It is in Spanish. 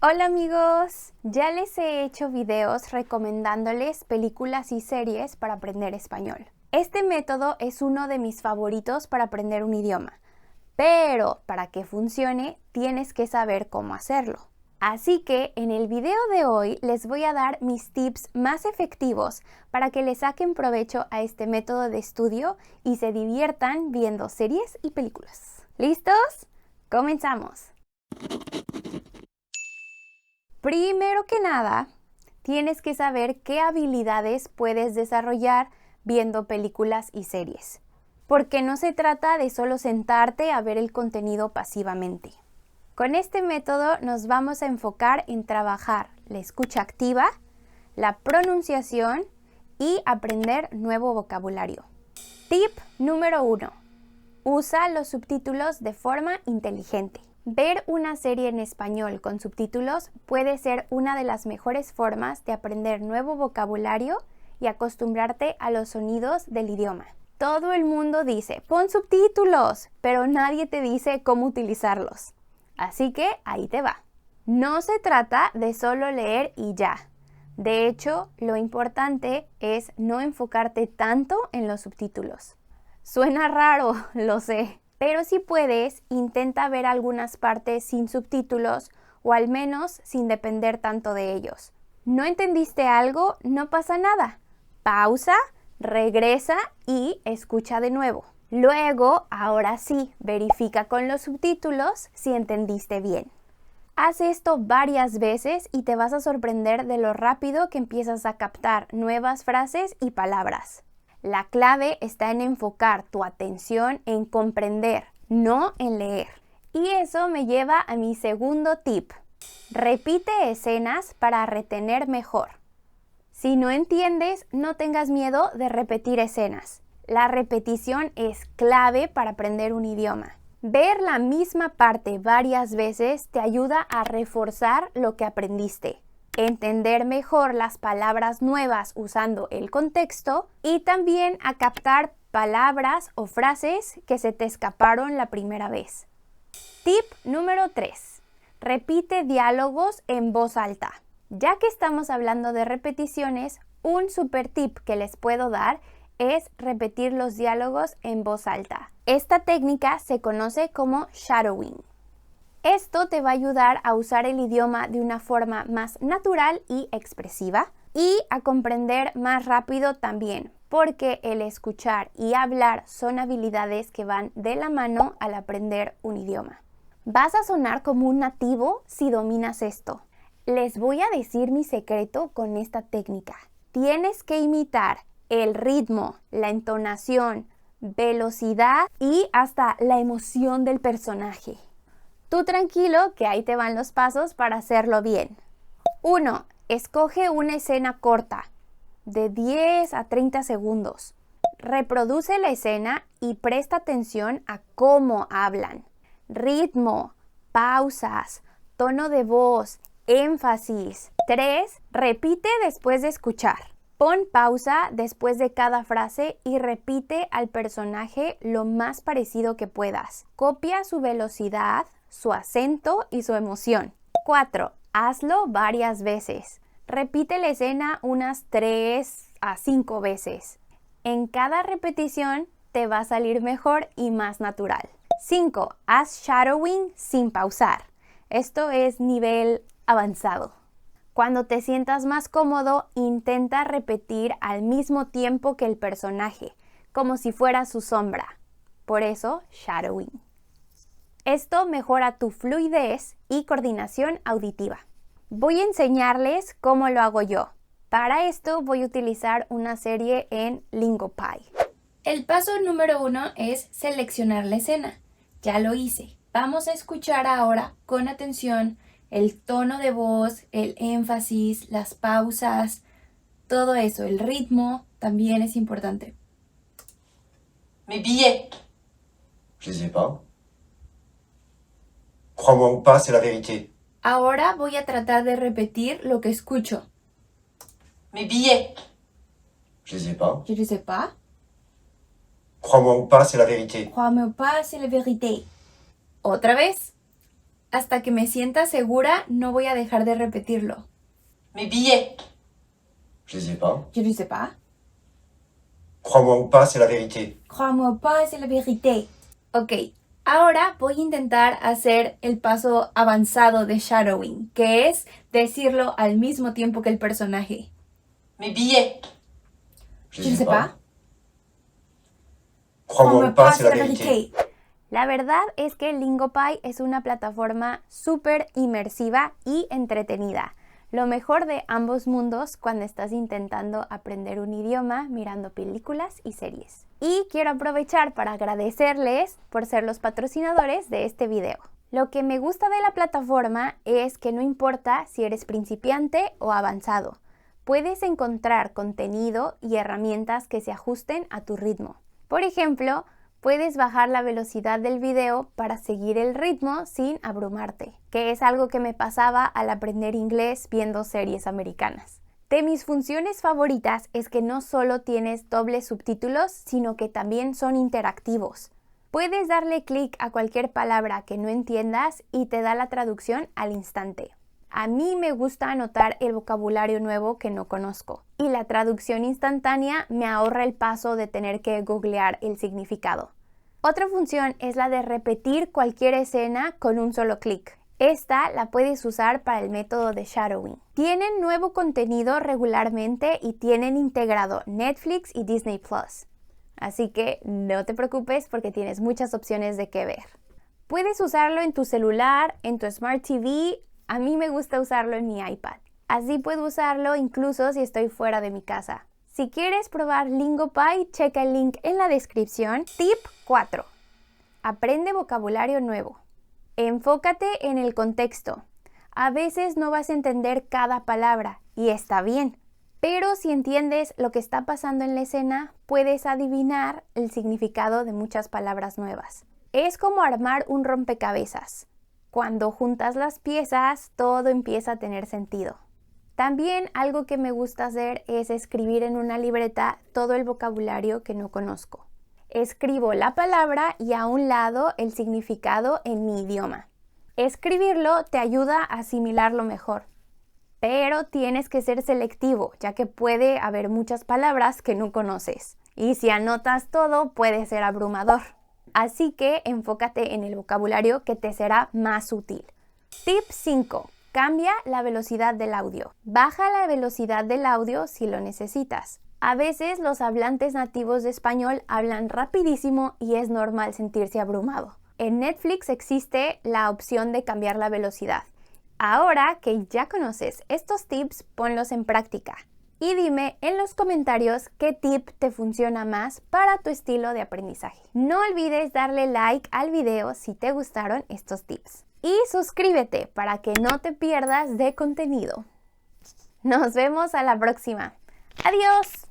Hola amigos, ya les he hecho videos recomendándoles películas y series para aprender español. Este método es uno de mis favoritos para aprender un idioma, pero para que funcione tienes que saber cómo hacerlo. Así que en el video de hoy les voy a dar mis tips más efectivos para que le saquen provecho a este método de estudio y se diviertan viendo series y películas. ¿Listos? ¡Comenzamos! Primero que nada, tienes que saber qué habilidades puedes desarrollar viendo películas y series, porque no se trata de solo sentarte a ver el contenido pasivamente. Con este método nos vamos a enfocar en trabajar la escucha activa, la pronunciación y aprender nuevo vocabulario. Tip número 1. Usa los subtítulos de forma inteligente. Ver una serie en español con subtítulos puede ser una de las mejores formas de aprender nuevo vocabulario y acostumbrarte a los sonidos del idioma. Todo el mundo dice, pon subtítulos, pero nadie te dice cómo utilizarlos. Así que ahí te va. No se trata de solo leer y ya. De hecho, lo importante es no enfocarte tanto en los subtítulos. Suena raro, lo sé. Pero si puedes, intenta ver algunas partes sin subtítulos o al menos sin depender tanto de ellos. ¿No entendiste algo? No pasa nada. Pausa, regresa y escucha de nuevo. Luego, ahora sí, verifica con los subtítulos si entendiste bien. Haz esto varias veces y te vas a sorprender de lo rápido que empiezas a captar nuevas frases y palabras. La clave está en enfocar tu atención en comprender, no en leer. Y eso me lleva a mi segundo tip. Repite escenas para retener mejor. Si no entiendes, no tengas miedo de repetir escenas. La repetición es clave para aprender un idioma. Ver la misma parte varias veces te ayuda a reforzar lo que aprendiste, entender mejor las palabras nuevas usando el contexto y también a captar palabras o frases que se te escaparon la primera vez. Tip número 3. Repite diálogos en voz alta. Ya que estamos hablando de repeticiones, un super tip que les puedo dar es repetir los diálogos en voz alta. Esta técnica se conoce como shadowing. Esto te va a ayudar a usar el idioma de una forma más natural y expresiva y a comprender más rápido también, porque el escuchar y hablar son habilidades que van de la mano al aprender un idioma. Vas a sonar como un nativo si dominas esto. Les voy a decir mi secreto con esta técnica. Tienes que imitar el ritmo, la entonación, velocidad y hasta la emoción del personaje. Tú tranquilo que ahí te van los pasos para hacerlo bien. 1. Escoge una escena corta, de 10 a 30 segundos. Reproduce la escena y presta atención a cómo hablan. Ritmo, pausas, tono de voz, énfasis. 3. Repite después de escuchar. Pon pausa después de cada frase y repite al personaje lo más parecido que puedas. Copia su velocidad, su acento y su emoción. 4. Hazlo varias veces. Repite la escena unas 3 a 5 veces. En cada repetición te va a salir mejor y más natural. 5. Haz shadowing sin pausar. Esto es nivel avanzado. Cuando te sientas más cómodo, intenta repetir al mismo tiempo que el personaje, como si fuera su sombra. Por eso, shadowing. Esto mejora tu fluidez y coordinación auditiva. Voy a enseñarles cómo lo hago yo. Para esto voy a utilizar una serie en Lingopie. El paso número 1 es seleccionar la escena. Ya lo hice. Vamos a escuchar ahora con atención el tono de voz, el énfasis, las pausas, todo eso, el ritmo también es importante. Mes billets. Je les ai pas. Crois-moi ou pas, c'est la vérité. Ahora voy a tratar de repetir lo que escucho. Mes billets. Je les ai pas. Je ne sais pas. Crois-moi ou pas, c'est la vérité. Crois-moi pas, c'est la vérité. Otra vez. Hasta que me sienta segura, no voy a dejar de repetirlo. Mes billets. Je les ai pas. Je ne sais pas. Crois-moi ou pas, c'est la vérité. Crois-moi pas, c'est la vérité. Ok, ahora voy a intentar hacer el paso avanzado de shadowing, que es decirlo al mismo tiempo que el personaje. Mes billets. Je Je les ne ai sais pas. Crois-moi ou pas, c'est la vérité. La verdad es que Lingopie es una plataforma súper inmersiva y entretenida. Lo mejor de ambos mundos cuando estás intentando aprender un idioma mirando películas y series. Y quiero aprovechar para agradecerles por ser los patrocinadores de este video. Lo que me gusta de la plataforma es que no importa si eres principiante o avanzado, puedes encontrar contenido y herramientas que se ajusten a tu ritmo. Por ejemplo, puedes bajar la velocidad del video para seguir el ritmo sin abrumarte, que es algo que me pasaba al aprender inglés viendo series americanas. De mis funciones favoritas es que no solo tienes dobles subtítulos, sino que también son interactivos. Puedes darle clic a cualquier palabra que no entiendas y te da la traducción al instante. A mí me gusta anotar el vocabulario nuevo que no conozco y la traducción instantánea me ahorra el paso de tener que googlear el significado. Otra función es la de repetir cualquier escena con un solo clic. Esta la puedes usar para el método de shadowing. Tienen nuevo contenido regularmente y tienen integrado Netflix y Disney Plus. Así que no te preocupes porque tienes muchas opciones de qué ver. Puedes usarlo en tu celular, en tu Smart TV. A mí me gusta usarlo en mi iPad. Así puedo usarlo incluso si estoy fuera de mi casa. Si quieres probar Lingopie, checa el link en la descripción. Tip 4. Aprende vocabulario nuevo. Enfócate en el contexto. A veces no vas a entender cada palabra y está bien. Pero si entiendes lo que está pasando en la escena, puedes adivinar el significado de muchas palabras nuevas. Es como armar un rompecabezas. Cuando juntas las piezas, todo empieza a tener sentido. También algo que me gusta hacer es escribir en una libreta todo el vocabulario que no conozco. Escribo la palabra y a un lado el significado en mi idioma. Escribirlo te ayuda a asimilarlo mejor, pero tienes que ser selectivo, ya que puede haber muchas palabras que no conoces. Y si anotas todo, puede ser abrumador. Así que enfócate en el vocabulario que te será más útil. Tip 5. Cambia la velocidad del audio. Baja la velocidad del audio si lo necesitas. A veces los hablantes nativos de español hablan rapidísimo y es normal sentirse abrumado. En Netflix existe la opción de cambiar la velocidad. Ahora que ya conoces estos tips, ponlos en práctica. Y dime en los comentarios qué tip te funciona más para tu estilo de aprendizaje. No olvides darle like al video si te gustaron estos tips. Y suscríbete para que no te pierdas de contenido. Nos vemos a la próxima. ¡Adiós!